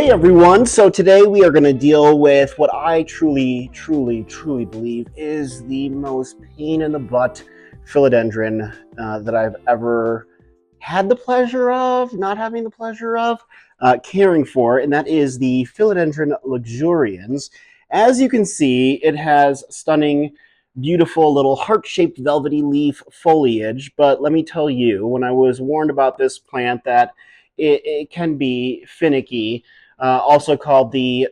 Hey everyone, so today we are going to deal with what I truly believe is the most pain in the butt philodendron that I've ever had the pleasure of, not having the pleasure of, caring for, and that is the Philodendron luxurians. As you can see, it has stunning, beautiful little heart-shaped velvety leaf foliage, but let me tell you, when I was warned about this plant that it can be finicky, also called the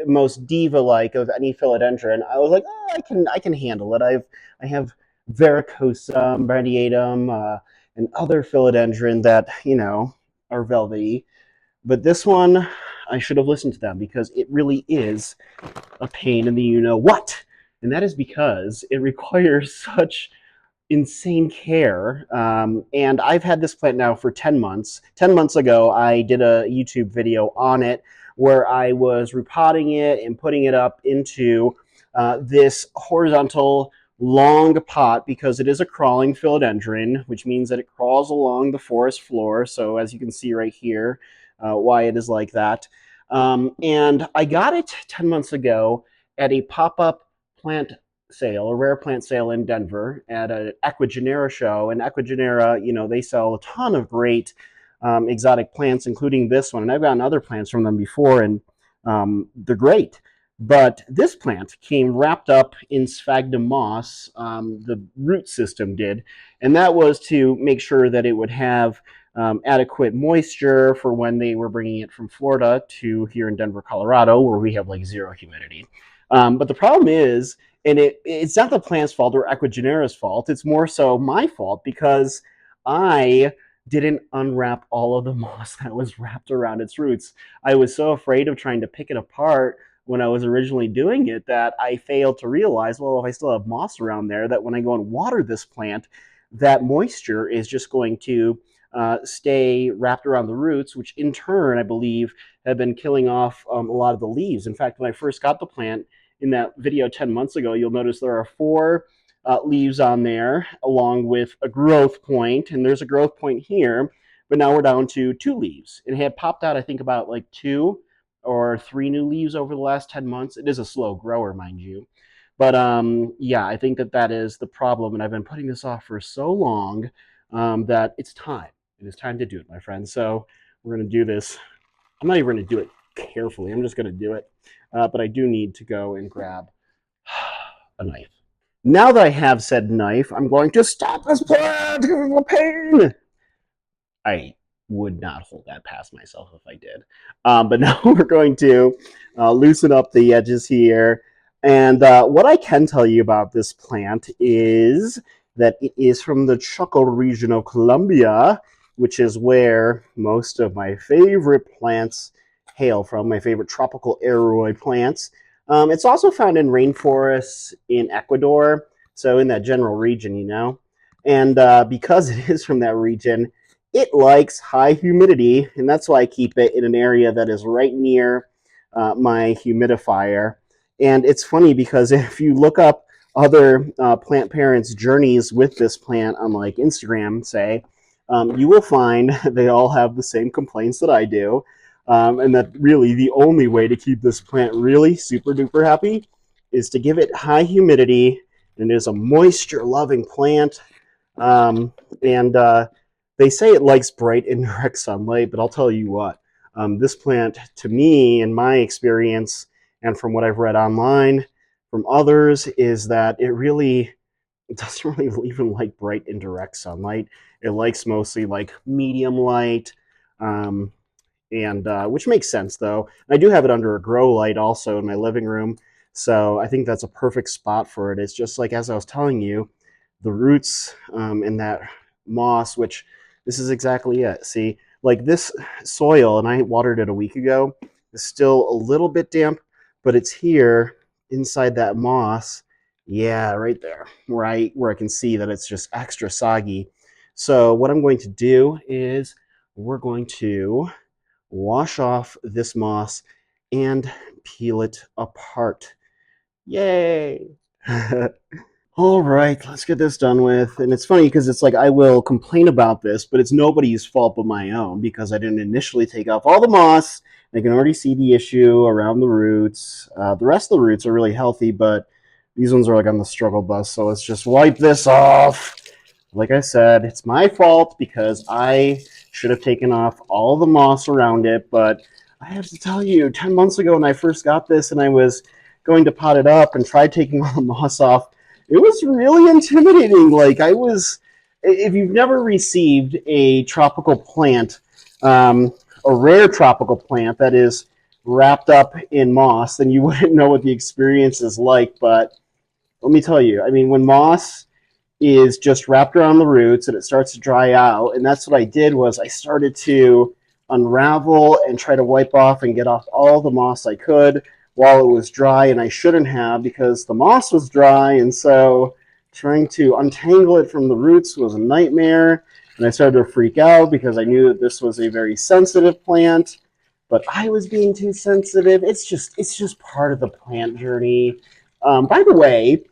most diva-like of any philodendron, I was like, oh, I can handle it. I have varicosum, radiatum, and other philodendron that are velvety, but this one I should have listened to them because it really is a pain in the you-know-what, and that is because it requires such insane care. And I've had this plant now for 10 months. 10 months ago, I did a YouTube video on it where I was repotting it and putting it up into this horizontal long pot because it is a crawling philodendron, which means that it crawls along the forest floor. So as you can see right here, why it is like that. And I got it 10 months ago at a pop-up plant sale, a rare plant sale in Denver at an Equigenera show. And Equigenera, they sell a ton of great exotic plants, including this one. And I've gotten other plants from them before, and they're great. But this plant came wrapped up in sphagnum moss, the root system did, and that was to make sure that it would have adequate moisture for when they were bringing it from Florida to here in Denver, Colorado, where we have like zero humidity. But the problem is, and it's not the plant's fault or Equigenera's fault, it's more so my fault because I didn't unwrap all of the moss that was wrapped around its roots. I was so afraid of trying to pick it apart when I was originally doing it that I failed to realize, well, if I still have moss around there, that when I go and water this plant, that moisture is just going to stay wrapped around the roots, which in turn, I believe, have been killing off a lot of the leaves. In fact, when I first got the plant in that video 10 months ago, you'll notice there are 4 leaves on there, along with a growth point, and there's a growth point here, but now we're down to 2 leaves. It had popped out, I think, about like 2 or 3 new leaves over the last 10 months. It is a slow grower, mind you. But yeah, I think that is the problem, and I've been putting this off for so long that it's time. It is time to do it, my friends. So we're going to do this. I'm not even going to do it carefully. I'm just going to do it. But I do need to go and grab a knife. Now that I have said knife, I'm going to stop this plant because of the pain. I would not hold that past myself if I did. But now we're going to loosen up the edges here. And what I can tell you about this plant is that it is from the Choco region of Colombia, which is where most of my favorite plants hail from, my favorite tropical aeroid plants. It's also found in rainforests in Ecuador, so in that general region, And because it is from that region, it likes high humidity, and that's why I keep it in an area that is right near my humidifier. And it's funny because if you look up other plant parents' journeys with this plant on like Instagram, say, you will find they all have the same complaints that I do. And that really the only way to keep this plant really super duper happy is to give it high humidity. And it is a moisture loving plant. They say it likes bright indirect sunlight, but I'll tell you what, this plant, to me, in my experience, and from what I've read online from others, is that it doesn't really even like bright indirect sunlight. It likes mostly like medium light, which makes sense though. I do have it under a grow light also in my living room, so I think that's a perfect spot for it. It's just like, as I was telling you, the roots in that moss, which this is exactly it. See, like this soil, and I watered it a week ago, is still a little bit damp, but it's here inside that moss. Yeah, right there, where I can see that it's just extra soggy. So what I'm going to do is we're going to wash off this moss and peel it apart. Yay! All right, let's get this done with. And it's funny because it's like I will complain about this, but it's nobody's fault but my own because I didn't initially take off all the moss I can already see the issue around the roots. The rest of the roots are really healthy, but these ones are like on the struggle bus. So let's just wipe this off. Like I said, it's my fault because I should have taken off all the moss around it. But I have to tell you, 10 months ago when I first got this and I was going to pot it up and try taking all the moss off, it was really intimidating. Like if you've never received a tropical plant, a rare tropical plant that is wrapped up in moss, then you wouldn't know what the experience is like. But let me tell you, I mean, when moss is just wrapped around the roots and it starts to dry out, and that's what I did was I started to unravel and try to wipe off and get off all the moss I could while it was dry, and I shouldn't have because the moss was dry, and so trying to untangle it from the roots was a nightmare, and I started to freak out because I knew that this was a very sensitive plant, but I was being too sensitive. It's just part of the plant journey. By the way,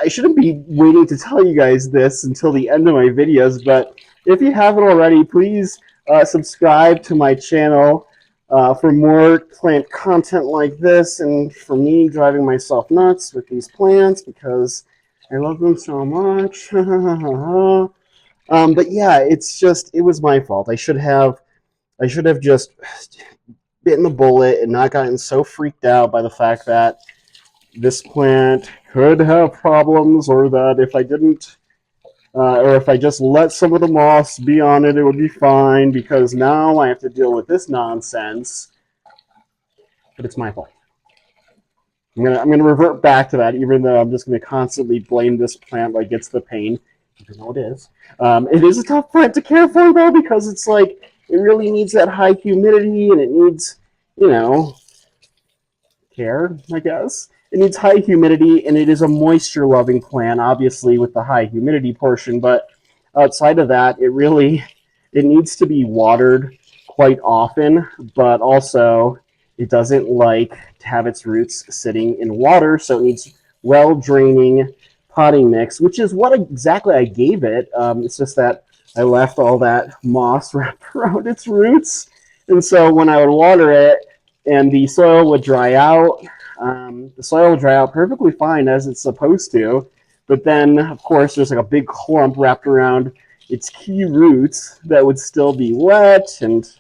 I shouldn't be waiting to tell you guys this until the end of my videos, but if you haven't already, please subscribe to my channel for more plant content like this, and for me driving myself nuts with these plants because I love them so much. But yeah, it was my fault. I should have just bitten the bullet and not gotten so freaked out by the fact that this plant could have problems, or that if I didn't, or if I just let some of the moss be on it, it would be fine, because now I have to deal with this nonsense. But it's my fault. I'm gonna revert back to that, even though I'm just gonna constantly blame this plant like it's the pain, even though it is. It is a tough plant to care for though, because it's like it really needs that high humidity, and it needs, you know, care, I guess. It needs high humidity, and it is a moisture-loving plant, obviously, with the high humidity portion, but outside of that, it needs to be watered quite often, but also it doesn't like to have its roots sitting in water, so it needs well-draining potting mix, which is what exactly I gave it. It's just that I left all that moss wrapped around its roots, and so when I would water it, and the soil would dry out. The soil will dry out perfectly fine as it's supposed to, but then, of course, there's like a big clump wrapped around its key roots that would still be wet, and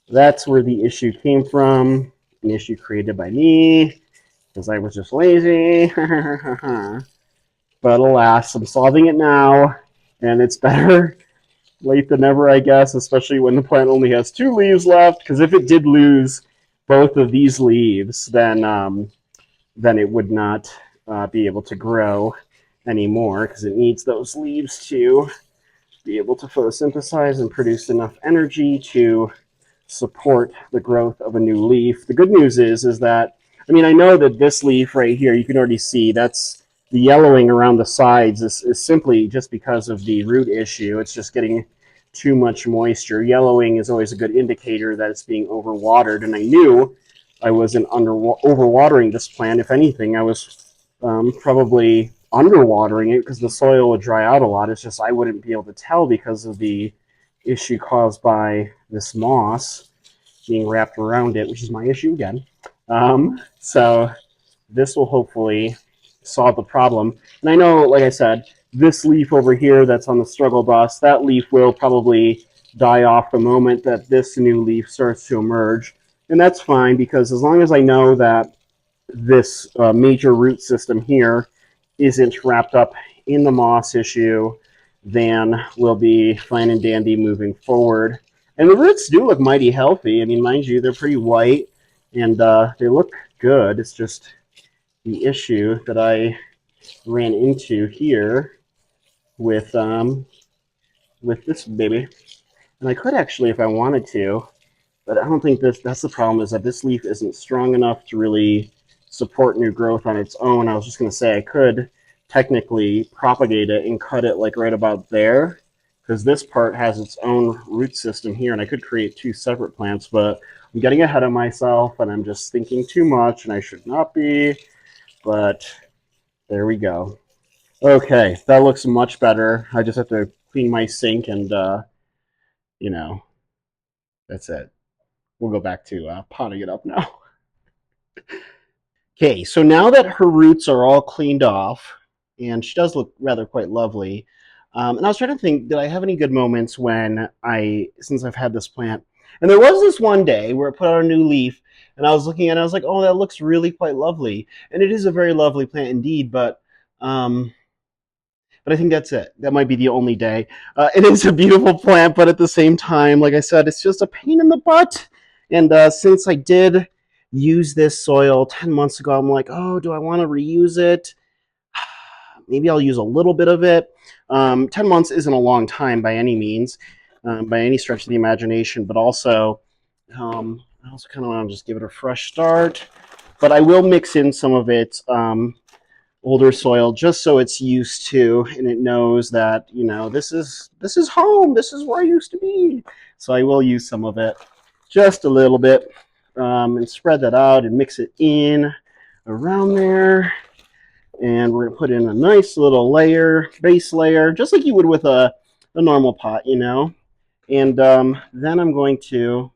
that's where the issue came from, an issue created by me, because I was just lazy. But alas, I'm solving it now, and it's better late than never, I guess, especially when the plant only has 2 leaves left, because if it did lose both of these leaves, then it would not be able to grow anymore, because it needs those leaves to be able to photosynthesize and produce enough energy to support the growth of a new leaf. The good news is that, I mean, I know that this leaf right here, you can already see, that's the yellowing around the sides is simply just because of the root issue. It's just getting too much moisture. Yellowing is always a good indicator that it's being overwatered, and I knew I wasn't overwatering this plant. If anything, I was probably underwatering it because the soil would dry out a lot. It's just I wouldn't be able to tell because of the issue caused by this moss being wrapped around it, which is my issue again. So this will hopefully solve the problem. And I know, like I said, this leaf over here that's on the struggle bus, that leaf will probably die off the moment that this new leaf starts to emerge. And that's fine, because as long as I know that this major root system here isn't wrapped up in the moss issue, then we'll be fine and dandy moving forward. And the roots do look mighty healthy. I mean, mind you, they're pretty white, and they look good. It's just the issue that I ran into here with this baby. And I could actually, if I wanted to, but I don't think that's the problem, is that this leaf isn't strong enough to really support new growth on its own. I was just going to say I could technically propagate it and cut it like right about there, because this part has its own root system here, and I could create 2 separate plants, but I'm getting ahead of myself, and I'm just thinking too much, and I should not be, but there we go. Okay, that looks much better. I just have to clean my sink, and, you know, that's it. we'll go back to potting it up now. Okay, so now that her roots are all cleaned off, and she does look rather quite lovely, and I was trying to think, did I have any good moments since I've had this plant? And there was this one day where it put out a new leaf, and I was looking at it, and I was like, oh, that looks really quite lovely. And it is a very lovely plant indeed, but I think that's it. That might be the only day. It is a beautiful plant, but at the same time, like I said, it's just a pain in the butt. And since I did use this soil 10 months ago, I'm like, oh, do I want to reuse it? Maybe I'll use a little bit of it. 10 months isn't a long time by any means, by any stretch of the imagination, but also, I also kind of want to just give it a fresh start. But I will mix in some of it older soil just so it's used to and it knows that, you know, this is home, this is where I used to be. So I will use some of it, just a little bit, and spread that out and mix it in around there. And we're gonna put in a nice little base layer, just like you would with a normal pot, you know. And then I'm going to,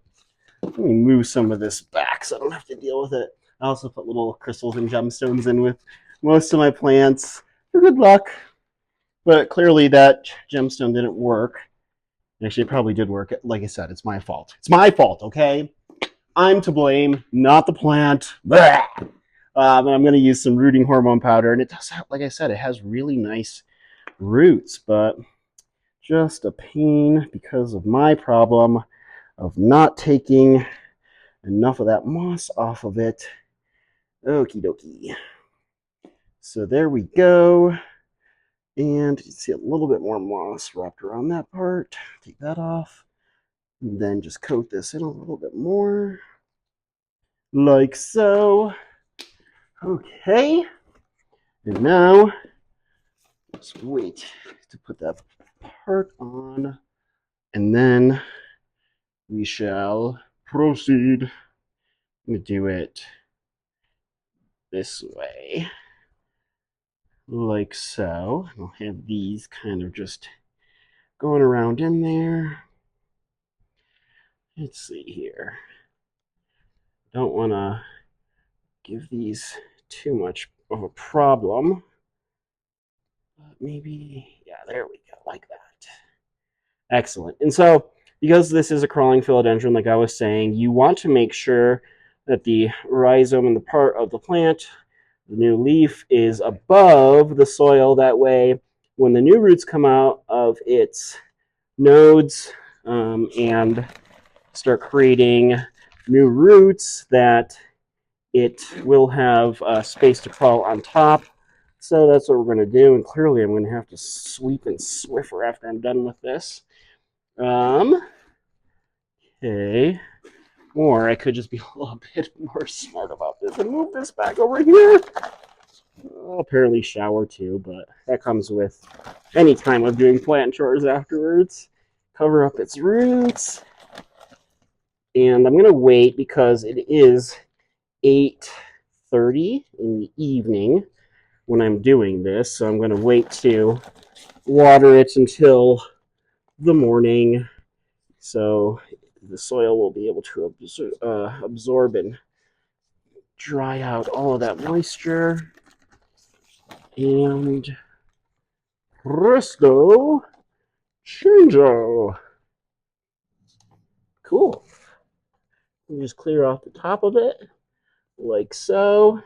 let me move some of this back so I don't have to deal with it. I also put little crystals and gemstones in with most of my plants for good luck, but clearly that gemstone didn't work. Actually, it probably did work. Like I said, it's my fault. It's my fault, okay? I'm to blame, not the plant. And I'm going to use some rooting hormone powder, and it does have, like I said, it has really nice roots, but just a pain because of my problem of not taking enough of that moss off of it. Okie dokie. So there we go. And you see a little bit more moss wrapped around that part. Take that off. And then just coat this in a little bit more. Like so. Okay. And now, just wait to put that part on. And then we shall proceed. I'm going to do it this way. Like so. I'll have these kind of just going around in there. Let's see here. Don't want to give these too much of a problem. But maybe, yeah, there we go, like that. Excellent. And so, because this is a crawling philodendron, like I was saying, you want to make sure that the rhizome and the part of the plant, the new leaf, is above the soil. That way, when the new roots come out of its nodes and start creating new roots, that it will have space to crawl on top. So that's what we're going to do. And clearly, I'm going to have to sweep and Swiffer after I'm done with this. Okay. Or I could just be a little bit more smart about this and move this back over here. I'll apparently shower too, but that comes with any time of doing plant chores afterwards. Cover up its roots. And I'm going to wait because it is 8:30 in the evening when I'm doing this. So I'm going to wait to water it until the morning. So the soil will be able to absorb and dry out all of that moisture. And presto changeo. Cool. You just clear off the top of it like so,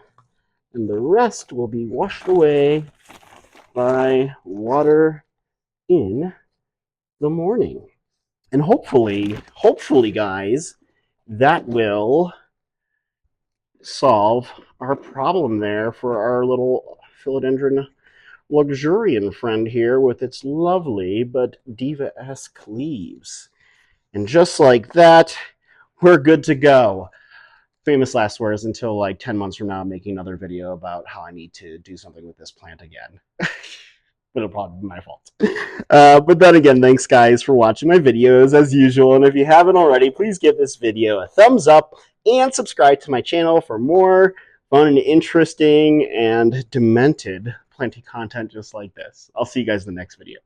and the rest will be washed away by water in the morning. And hopefully, guys, that will solve our problem there for our little philodendron luxurian friend here with its lovely but diva-esque leaves. And just like that, we're good to go. Famous last words until like 10 months from now, I'm making another video about how I need to do something with this plant again. But it'll probably be my fault. But then again, thanks guys for watching my videos as usual. And if you haven't already, please give this video a thumbs up and subscribe to my channel for more fun and interesting and demented plenty content just like this. I'll see you guys in the next video.